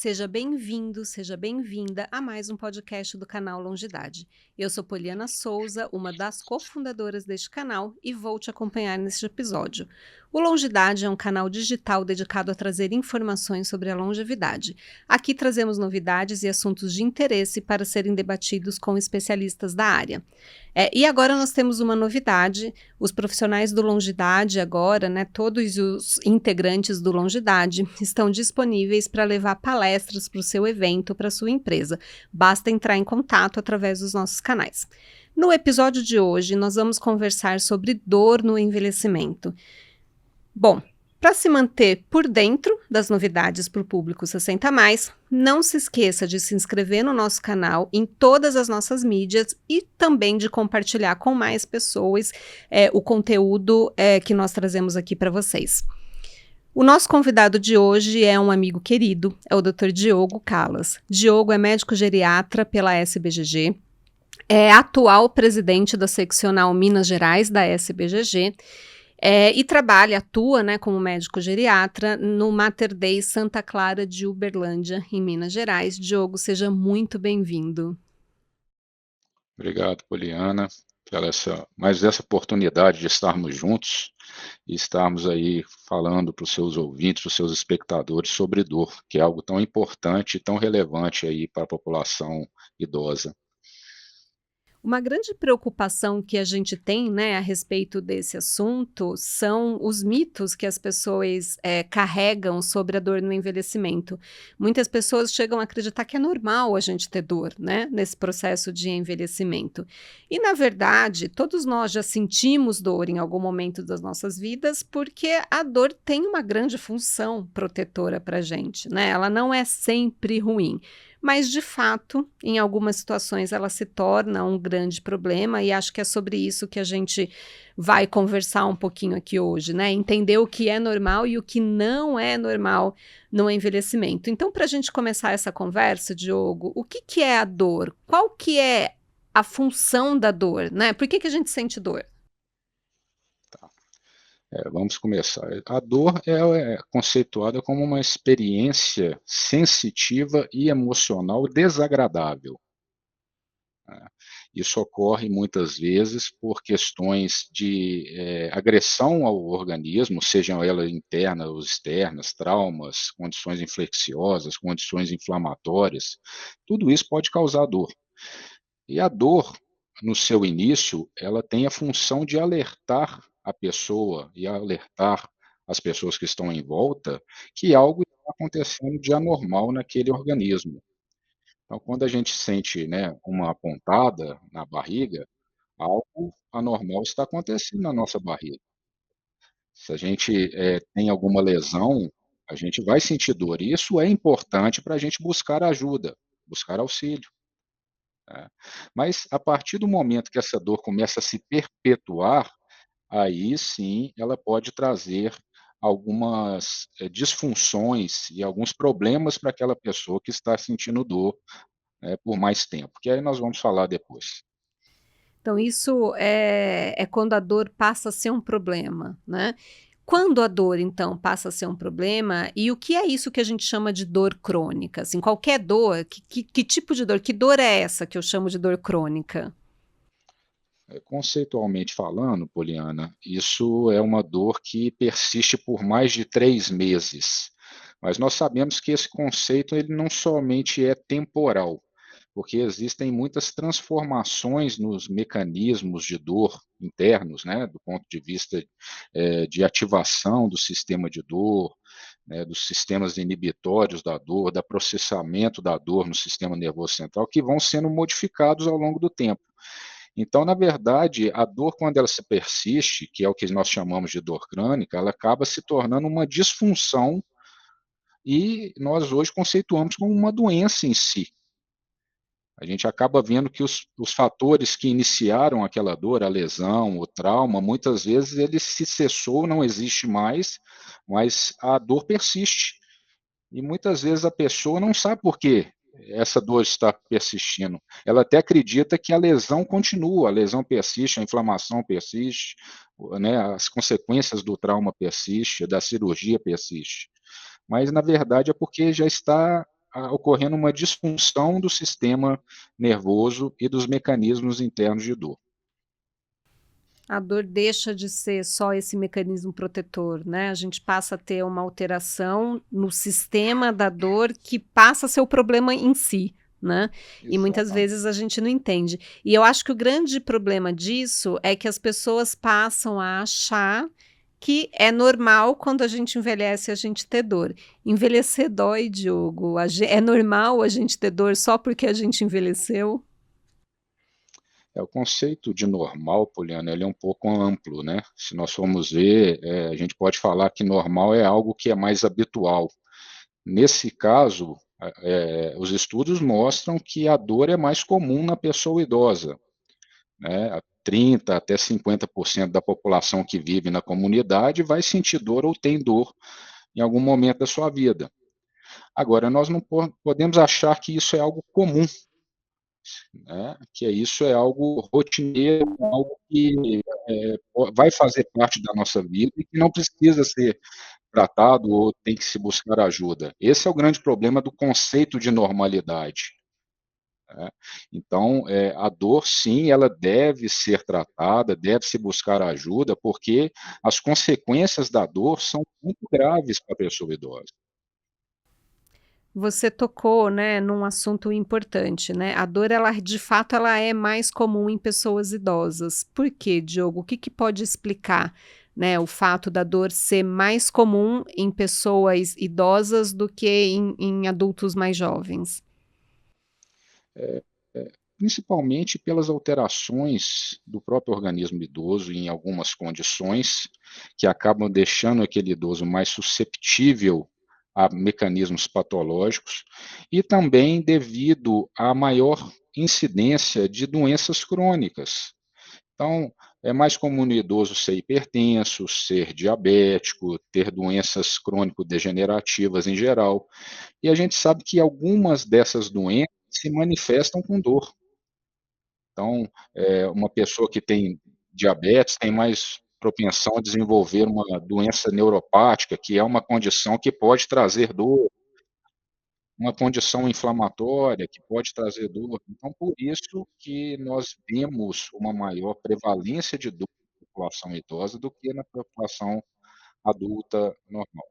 Seja bem-vindo, seja bem-vinda a mais um podcast do canal Longidade. Eu sou Poliana Souza, uma das cofundadoras deste canal e vou te acompanhar neste episódio. O Longidade é um canal digital dedicado a trazer informações sobre a longevidade. Aqui trazemos novidades e assuntos de interesse para serem debatidos com especialistas da área. E agora nós temos uma novidade, os profissionais do Longidade agora, né, todos os integrantes do Longidade estão disponíveis para levar palestras para o seu evento, para a sua empresa. Basta entrar em contato através dos nossos canais. No episódio de hoje, nós vamos conversar sobre dor no envelhecimento. Bom, para se manter por dentro das novidades para o público 60 a mais, não se esqueça de se inscrever no nosso canal em todas as nossas mídias e também de compartilhar com mais pessoas o conteúdo que nós trazemos aqui para vocês. O nosso convidado de hoje é um amigo querido, é o Dr. Diogo Callas. Diogo é médico geriatra pela SBGG, é atual presidente da seccional Minas Gerais da SBGG, e atua, né, como médico geriatra no Mater Dei Santa Clara de Uberlândia, em Minas Gerais. Diogo, seja muito bem-vindo. Obrigado, Poliana, pela mais essa oportunidade de estarmos juntos e estarmos aí falando para os seus ouvintes, para os seus espectadores sobre dor, que é algo tão importante e tão relevante aí para a população idosa. Uma grande preocupação que a gente tem, né, a respeito desse assunto são os mitos que as pessoas carregam sobre a dor no envelhecimento. Muitas pessoas chegam a acreditar que é normal a gente ter dor, né, nesse processo de envelhecimento. E, na verdade, todos nós já sentimos dor em algum momento das nossas vidas, porque a dor tem uma grande função protetora para a gente, né? Ela não é sempre ruim. Mas, de fato, em algumas situações ela se torna um grande problema e acho que é sobre isso que a gente vai conversar um pouquinho aqui hoje, né? Entender o que é normal e o que não é normal no envelhecimento. Então, para a gente começar essa conversa, Diogo, o que que é a dor? Qual que é a função da dor, né? Por que que a gente sente dor? Tá? Vamos começar. A dor é conceituada como uma experiência sensitiva e emocional desagradável, né? Isso ocorre muitas vezes por questões de agressão ao organismo, sejam elas internas ou externas, traumas, condições infecciosas, condições inflamatórias, tudo isso pode causar dor. E a dor, no seu início, ela tem a função de alertar a pessoa e alertar as pessoas que estão em volta que algo está acontecendo de anormal naquele organismo. Então, quando a gente sente, né, uma pontada na barriga, algo anormal está acontecendo na nossa barriga. Se a gente, tem alguma lesão, a gente vai sentir dor, e isso é importante para a gente buscar ajuda, buscar auxílio, né. Mas a partir do momento que essa dor começa a se perpetuar, aí sim ela pode trazer algumas, disfunções e alguns problemas para aquela pessoa que está sentindo dor, por mais tempo, que aí nós vamos falar depois. Então, isso é quando a dor passa a ser um problema, né? Quando a dor, então, passa a ser um problema, e o que é isso que a gente chama de dor crônica? Assim, qualquer dor, que tipo de dor? Que dor é essa que eu chamo de dor crônica? Conceitualmente falando, Poliana, isso é uma dor que persiste por mais de 3 meses, mas nós sabemos que esse conceito ele não somente é temporal, porque existem muitas transformações nos mecanismos de dor internos, né, do ponto de vista, de ativação do sistema de dor, né, dos sistemas inibitórios da dor, da processamento da dor no sistema nervoso central, que vão sendo modificados ao longo do tempo. Então, na verdade, a dor, quando ela se persiste, que é o que nós chamamos de dor crônica, ela acaba se tornando uma disfunção e nós hoje conceituamos como uma doença em si. A gente acaba vendo que os fatores que iniciaram aquela dor, a lesão, o trauma, muitas vezes ele se cessou, não existe mais, mas a dor persiste. E muitas vezes a pessoa não sabe por que essa dor está persistindo. Ela até acredita que a lesão continua, a lesão persiste, a inflamação persiste, né, as consequências do trauma persistem, da cirurgia persiste. Mas na verdade é porque já está ocorrendo uma disfunção do sistema nervoso e dos mecanismos internos de dor. A dor deixa de ser só esse mecanismo protetor, né, a gente passa a ter uma alteração no sistema da dor que passa a ser o problema em si, né, e muitas Exatamente. vezes a gente não entende. E eu acho que o grande problema disso é que as pessoas passam a achar que é normal quando a gente envelhece a gente ter dor. Envelhecer dói, Diogo, é normal a gente ter dor só porque a gente envelheceu? O conceito de normal, Poliana, ele é um pouco amplo, né? Se nós formos ver, a gente pode falar que normal é algo que é mais habitual. Nesse caso, os estudos mostram que a dor é mais comum na pessoa idosa, né? 30 até 50% da população que vive na comunidade vai sentir dor ou tem dor em algum momento da sua vida. Agora, nós não podemos achar que isso é algo comum, né, que isso é algo rotineiro, algo que vai fazer parte da nossa vida e que não precisa ser tratado ou tem que se buscar ajuda. Esse é o grande problema do conceito de normalidade, né. Então, a dor sim, ela deve ser tratada, deve se buscar ajuda, porque as consequências da dor são muito graves para a pessoa idosa. Você tocou, né, num assunto importante, né, a dor ela de fato ela é mais comum em pessoas idosas. Por quê, Diogo? O que que pode explicar, né, o fato da dor ser mais comum em pessoas idosas do que em adultos mais jovens? Eh Principalmente pelas alterações do próprio organismo idoso em algumas condições, que acabam deixando aquele idoso mais susceptível a mecanismos patológicos, e também devido à maior incidência de doenças crônicas. Então, é mais comum no idoso ser hipertenso, ser diabético, ter doenças crônico-degenerativas em geral, e a gente sabe que algumas dessas doenças se manifestam com dor. Então, uma pessoa que tem diabetes tem mais propensão a desenvolver uma doença neuropática, que é uma condição que pode trazer dor, uma condição inflamatória que pode trazer dor. Então, por isso que nós vemos uma maior prevalência de dor na população idosa do que na população adulta normal.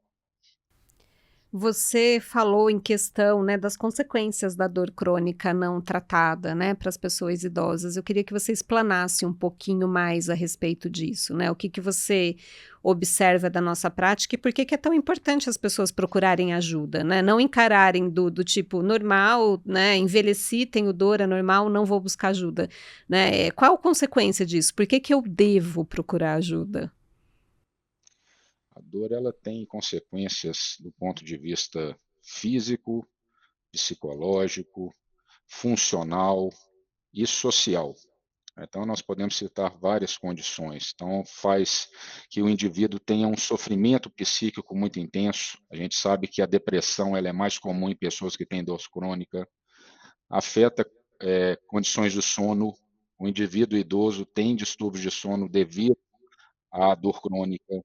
Você falou em questão, né, das consequências da dor crônica não tratada, né, para as pessoas idosas. Eu queria que você explanasse um pouquinho mais a respeito disso, né? O que que você observa da nossa prática e por que que é tão importante as pessoas procurarem ajuda, né? Não encararem do tipo normal, né? Envelheci, tenho dor, é normal, não vou buscar ajuda, né? Qual a consequência disso? Por que que eu devo procurar ajuda? A dor ela tem consequências do ponto de vista físico, psicológico, funcional e social. Então, nós podemos citar várias condições. Então, faz que o indivíduo tenha um sofrimento psíquico muito intenso. A gente sabe que a depressão ela é mais comum em pessoas que têm dor crônica. Afeta condições do sono. O indivíduo idoso tem distúrbios de sono devido à dor crônica.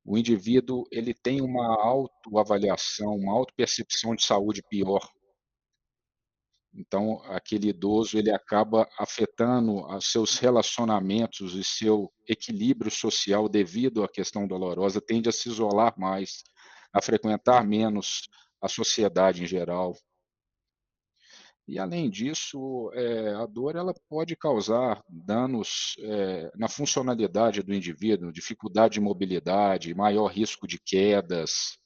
O indivíduo ele tem uma autoavaliação, uma autopercepção de saúde pior. Então, aquele idoso, ele acaba afetando os seus relacionamentos e seu equilíbrio social devido à questão dolorosa, tende a se isolar mais, a frequentar menos a sociedade em geral. E além disso, a dor ela pode causar danos, na funcionalidade do indivíduo, dificuldade de mobilidade, maior risco de quedas,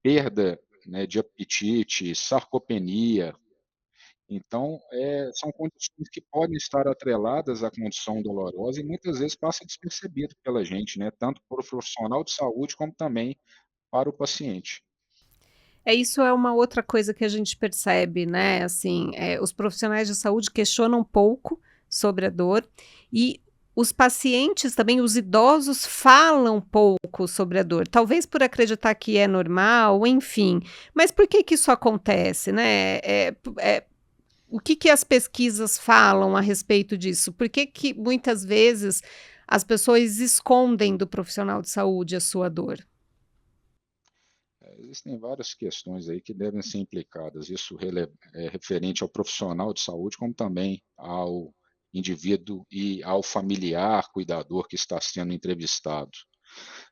perda, né, de apetite, sarcopenia. Então, são condições que podem estar atreladas à condição dolorosa e muitas vezes passa despercebido pela gente, né, tanto para o profissional de saúde como também para o paciente. Isso é uma outra coisa que a gente percebe, né, assim, os profissionais de saúde questionam pouco sobre a dor e os pacientes também, os idosos falam pouco sobre a dor, talvez por acreditar que é normal, enfim. Mas por que que isso acontece, né? O que que as pesquisas falam a respeito disso? Por que que muitas vezes as pessoas escondem do profissional de saúde a sua dor? Existem várias questões aí que devem ser implicadas, isso é referente ao profissional de saúde, como também ao indivíduo e ao familiar cuidador que está sendo entrevistado.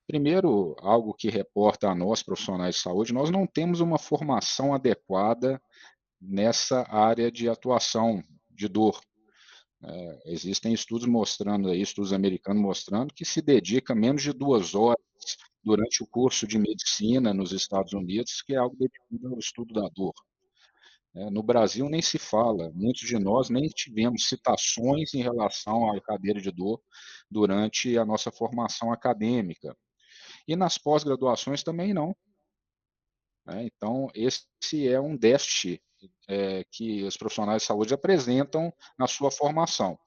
Primeiro, algo que reporta a nós, profissionais de saúde, nós não temos uma formação adequada nessa área de atuação de dor. Existem estudos mostrando aí, estudos americanos mostrando que se dedica menos de 2 horas durante o curso de medicina nos Estados Unidos, que é algo dedicado ao estudo da dor. No Brasil nem se fala, muitos de nós nem tivemos citações em relação à cadeira de dor durante a nossa formação acadêmica. E nas pós-graduações também não, né. Então esse é um déficit, que os profissionais de saúde apresentam na sua formação.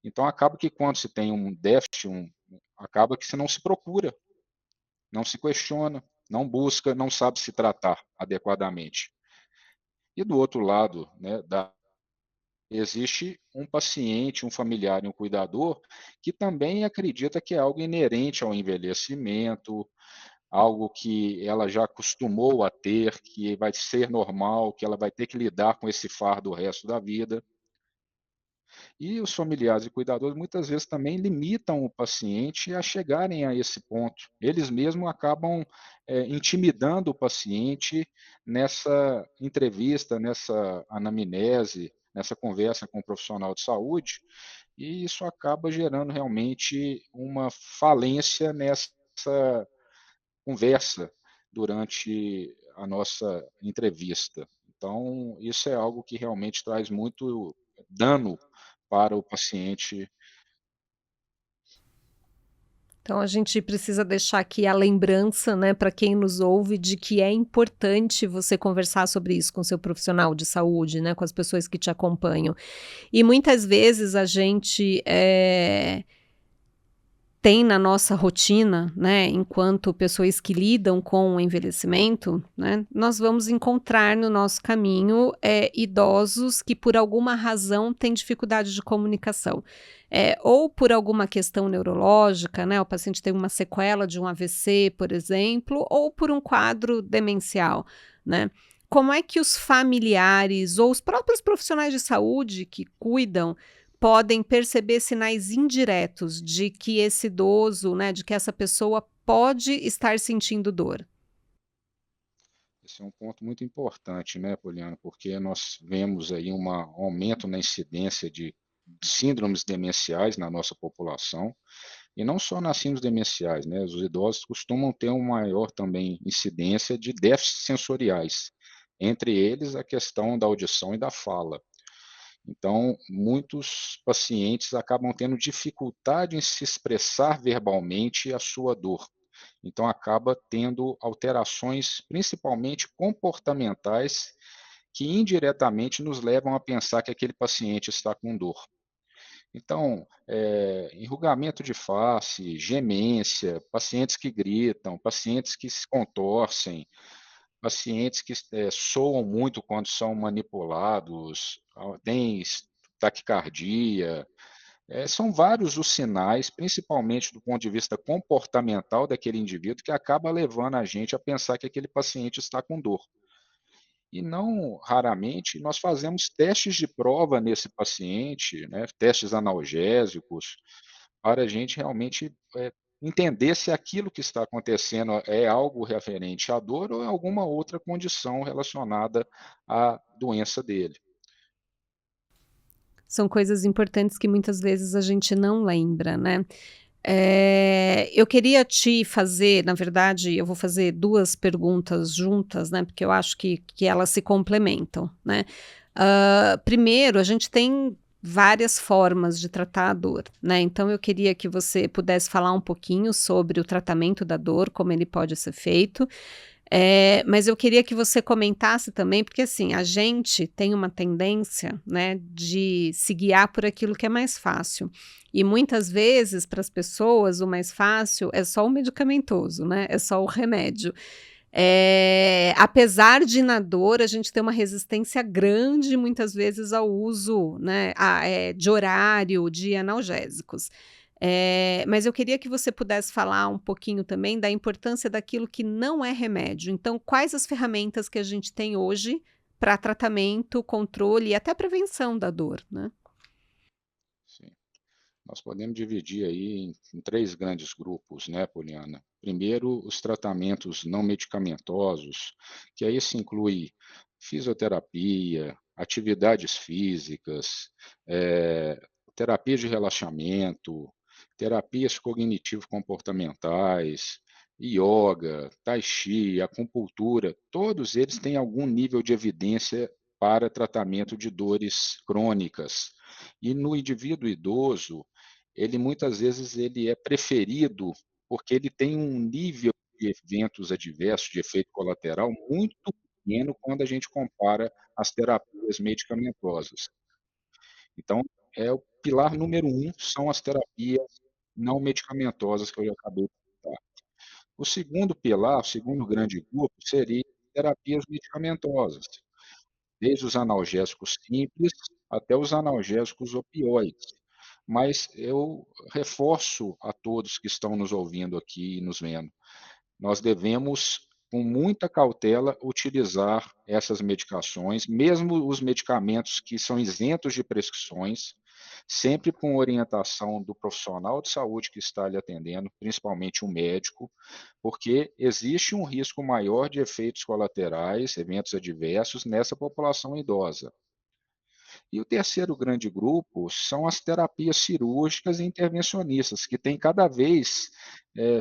Então acaba que quando se tem um déficit, acaba que se não se procura, não se questiona, não busca, não sabe se tratar adequadamente. E do outro lado, né, existe um paciente, um familiar e um cuidador que também acredita que é algo inerente ao envelhecimento, algo que ela já acostumou a ter, que vai ser normal, que ela vai ter que lidar com esse fardo o resto da vida. E os familiares e cuidadores muitas vezes também limitam o paciente a chegarem a esse ponto. Eles mesmos acabam, intimidando o paciente nessa entrevista, nessa anamnese, nessa conversa com o profissional de saúde, e isso acaba gerando realmente uma falência nessa conversa durante a nossa entrevista. Então, isso é algo que realmente traz muito dano para o paciente. Então a gente precisa deixar aqui a lembrança, né, para quem nos ouve, de que é importante você conversar sobre isso com seu profissional de saúde, né, com as pessoas que te acompanham. E muitas vezes a gente, tem na nossa rotina, né, enquanto pessoas que lidam com o envelhecimento, né, nós vamos encontrar no nosso caminho, idosos que por alguma razão têm dificuldade de comunicação. Ou por alguma questão neurológica, né, o paciente tem uma sequela de um AVC, por exemplo, ou por um quadro demencial, né. Como é que os familiares ou os próprios profissionais de saúde que cuidam podem perceber sinais indiretos de que esse idoso, né, de que essa pessoa pode estar sentindo dor? Esse é um ponto muito importante, né, Poliana, porque nós vemos aí um aumento na incidência de síndromes demenciais na nossa população, e não só nas síndromes demenciais, né, os idosos costumam ter uma maior também incidência de déficits sensoriais, entre eles a questão da audição e da fala. Então, muitos pacientes acabam tendo dificuldade em se expressar verbalmente a sua dor. Então, acaba tendo alterações, principalmente comportamentais, que indiretamente nos levam a pensar que aquele paciente está com dor. Então, enrugamento de face, gemência, pacientes que gritam, pacientes que se contorcem, pacientes que soam muito quando são manipulados, têm taquicardia, são vários os sinais, principalmente do ponto de vista comportamental daquele indivíduo, que acaba levando a gente a pensar que aquele paciente está com dor. E não raramente nós fazemos testes de prova nesse paciente, né, testes analgésicos, para a gente realmente, entender se aquilo que está acontecendo é algo referente à dor ou é alguma outra condição relacionada à doença dele. São coisas importantes que muitas vezes a gente não lembra, né. Eu queria te fazer, na verdade, eu vou fazer 2 perguntas juntas, né, porque eu acho que elas se complementam, né. Primeiro, a gente tem várias formas de tratar a dor, né, então eu queria que você pudesse falar um pouquinho sobre o tratamento da dor, como ele pode ser feito, mas eu queria que você comentasse também, porque assim, a gente tem uma tendência, né, de se guiar por aquilo que é mais fácil. E muitas vezes, para as pessoas, o mais fácil é só o medicamentoso, né? É só o remédio. Apesar de na dor a gente ter uma resistência grande, muitas vezes, ao uso, né, de horário, de analgésicos. Mas eu queria que você pudesse falar um pouquinho também da importância daquilo que não é remédio. Então, quais as ferramentas que a gente tem hoje para tratamento, controle e até prevenção da dor, né? Sim. Nós podemos dividir aí em três grandes grupos, né, Poliana? Primeiro, os tratamentos não medicamentosos, que aí se inclui fisioterapia, atividades físicas, terapia de relaxamento, terapias cognitivo-comportamentais, yoga, tai chi, acupuntura, todos eles têm algum nível de evidência para tratamento de dores crônicas. E no indivíduo idoso, ele muitas vezes ele é preferido porque ele tem um nível de eventos adversos, de efeito colateral, muito pequeno quando a gente compara as terapias medicamentosas. Então, o pilar número um são as terapias não medicamentosas que eu já acabei de citar. O segundo pilar, o segundo grande grupo, seria terapias medicamentosas, desde os analgésicos simples até os analgésicos opioides. Mas eu reforço a todos que estão nos ouvindo aqui e nos vendo, nós devemos, com muita cautela, utilizar essas medicações, mesmo os medicamentos que são isentos de prescrições, sempre com orientação do profissional de saúde que está lhe atendendo, principalmente o médico, porque existe um risco maior de efeitos colaterais, eventos adversos nessa população idosa. E o terceiro grande grupo são as terapias cirúrgicas e intervencionistas, que têm cada vez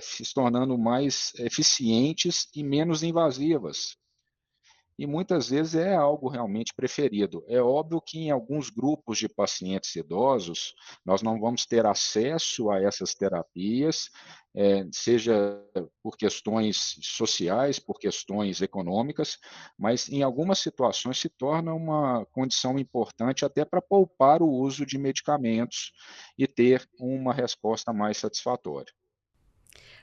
se tornando mais eficientes e menos invasivas. E muitas vezes é algo realmente preferido. É óbvio que em alguns grupos de pacientes idosos, nós não vamos ter acesso a essas terapias, seja por questões sociais, por questões econômicas, mas em algumas situações se torna uma condição importante até para poupar o uso de medicamentos e ter uma resposta mais satisfatória.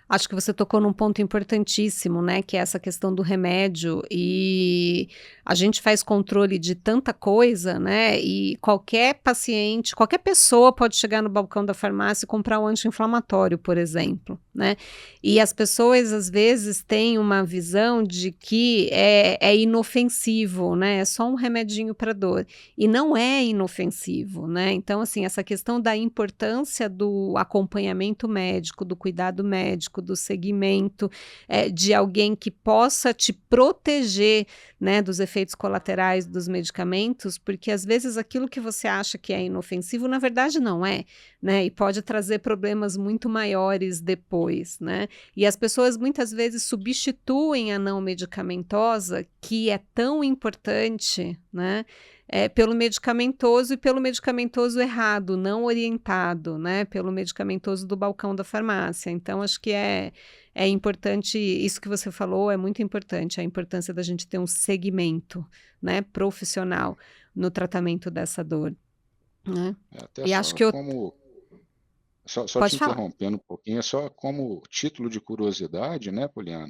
Acho que você tocou num ponto importantíssimo, né, que é essa questão do remédio e a gente faz controle de tanta coisa, né, e qualquer paciente, qualquer pessoa pode chegar no balcão da farmácia e comprar um anti-inflamatório, por exemplo, né, e as pessoas às vezes têm uma visão de que é inofensivo, né, é só um remedinho para dor, e não é inofensivo, né, então assim, essa questão da importância do acompanhamento médico, do cuidado médico, do segmento, de alguém que possa te proteger, né, dos efeitos colaterais dos medicamentos, porque às vezes aquilo que você acha que é inofensivo, na verdade não é, né, e pode trazer problemas muito maiores depois, né. E as pessoas muitas vezes substituem a não medicamentosa, que é tão importante, né, pelo medicamentoso e pelo medicamentoso errado, não orientado, né, pelo medicamentoso do balcão da farmácia. Então acho que é importante isso que você falou é muito importante, a importância da gente ter um segmento, né, profissional no tratamento dessa dor, né. Até E acho só que eu como só te pode falar. interrompendo um pouquinho, é só como título de curiosidade, né, Poliana?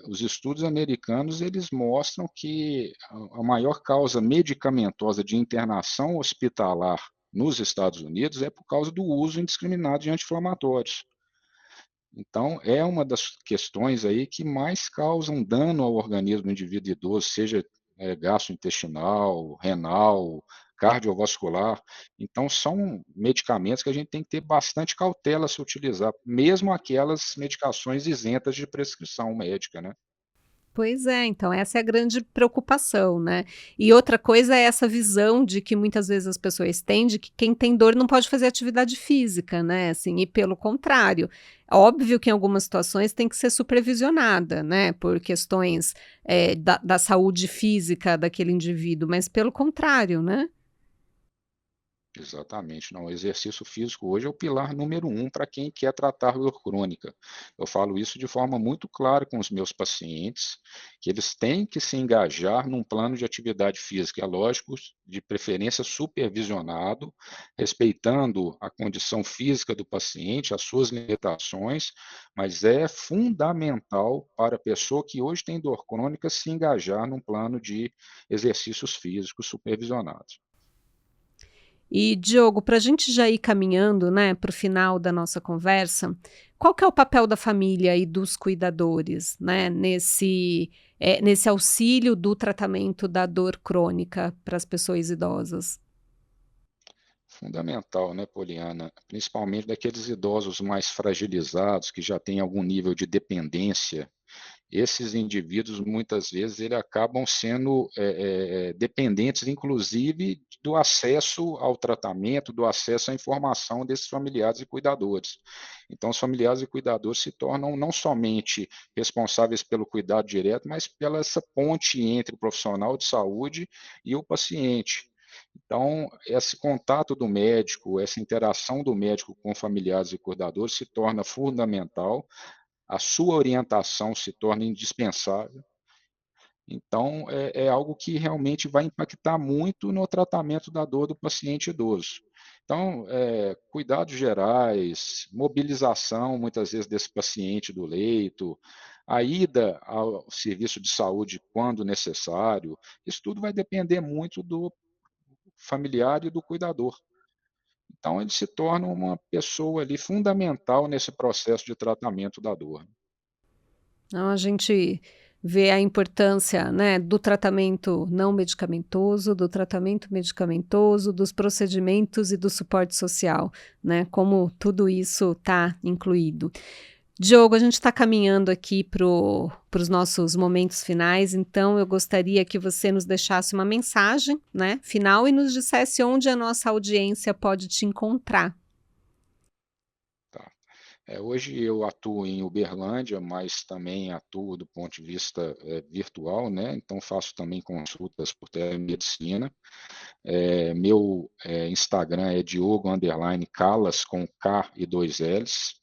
Os estudos americanos eles mostram que a maior causa medicamentosa de internação hospitalar nos Estados Unidos é por causa do uso indiscriminado de anti-inflamatórios. Então, é uma das questões aí que mais causam dano ao organismo do indivíduo idoso, seja gastrointestinal, renal, cardiovascular. Então, são medicamentos que a gente tem que ter bastante cautela se utilizar, mesmo aquelas medicações isentas de prescrição médica, né? Pois é, então essa é a grande preocupação, né. E outra coisa é essa visão de que muitas vezes as pessoas têm de que quem tem dor não pode fazer atividade física, né, assim, e pelo contrário. Óbvio que em algumas situações tem que ser supervisionada, né, por questões, da saúde física daquele indivíduo, mas pelo contrário, né. Exatamente, não, o exercício físico hoje é o pilar número um para quem quer tratar dor crônica. Eu falo isso de forma muito clara com os meus pacientes, que eles têm que se engajar num plano de atividade física, é lógico, de preferência supervisionado, respeitando a condição física do paciente, as suas limitações, mas é fundamental para a pessoa que hoje tem dor crônica se engajar num plano de exercícios físicos supervisionados. E, Diogo, para a gente já ir caminhando, né, para o final da nossa conversa, qual que é o papel da família e dos cuidadores, né, nesse auxílio do tratamento da dor crônica para as pessoas idosas? Fundamental, né, Poliana? Principalmente daqueles idosos mais fragilizados, que já têm algum nível de dependência. Esses indivíduos, muitas vezes, eles acabam sendo dependentes, inclusive, do acesso ao tratamento, do acesso à informação desses familiares e cuidadores. Então, os familiares e cuidadores se tornam não somente responsáveis pelo cuidado direto, mas pela essa ponte entre o profissional de saúde e o paciente. Então, esse contato do médico, essa interação do médico com familiares e cuidadores se torna fundamental, a sua orientação se torna indispensável. Então, é algo que realmente vai impactar muito no tratamento da dor do paciente idoso. Então, cuidados gerais, mobilização, muitas vezes, desse paciente do leito, a ida ao serviço de saúde quando necessário, isso tudo vai depender muito do familiar e do cuidador. Então, ele se torna uma pessoa ali fundamental nesse processo de tratamento da dor. Então, a gente vê a importância, né, do tratamento não medicamentoso, do tratamento medicamentoso, dos procedimentos e do suporte social, né, como tudo isso está incluído. Diogo, a gente está caminhando aqui para os nossos momentos finais, então eu gostaria que você nos deixasse uma mensagem, né, final e nos dissesse onde a nossa audiência pode te encontrar. Tá. Hoje eu atuo em Uberlândia, mas também atuo do ponto de vista virtual, né? Então faço também consultas por telemedicina. Meu Instagram é Diogo_Calas com K e 2 Ls.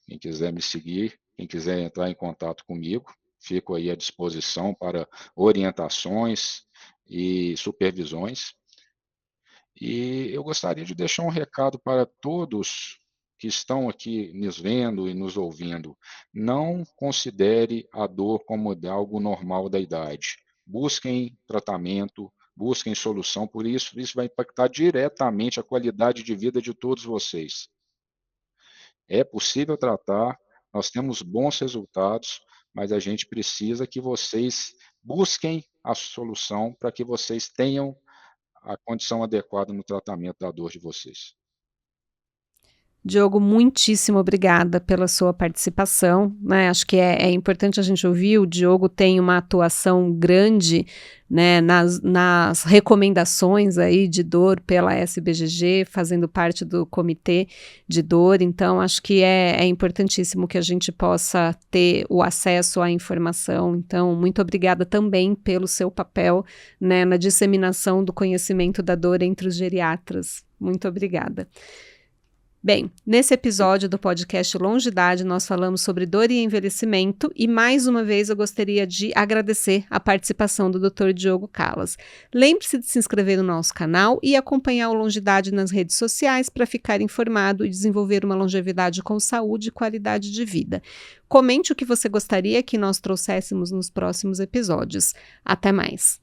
Quem quiser me seguir, quem quiser entrar em contato comigo, fico aí à disposição para orientações e supervisões. E eu gostaria de deixar um recado para todos que estão aqui nos vendo e nos ouvindo. Não considere a dor como algo normal da idade. Busquem tratamento, busquem solução, por isso vai impactar diretamente a qualidade de vida de todos vocês. É possível tratar, nós temos bons resultados, mas a gente precisa que vocês busquem a solução para que vocês tenham a condição adequada no tratamento da dor de vocês. Diogo, muitíssimo obrigada pela sua participação, né? Acho que é importante a gente ouvir. O Diogo tem uma atuação grande, né, nas recomendações aí de dor pela SBGG, fazendo parte do comitê de dor. Então, acho que é importantíssimo que a gente possa ter o acesso à informação. Então, muito obrigada também pelo seu papel, né, na disseminação do conhecimento da dor entre os geriatras. Muito obrigada. Bem, nesse episódio do podcast Longidade, nós falamos sobre dor e envelhecimento e, mais uma vez, eu gostaria de agradecer a participação do Dr. Diogo Calas. Lembre-se de se inscrever no nosso canal e acompanhar o Longidade nas redes sociais para ficar informado e desenvolver uma longevidade com saúde e qualidade de vida. Comente o que você gostaria que nós trouxéssemos nos próximos episódios. Até mais!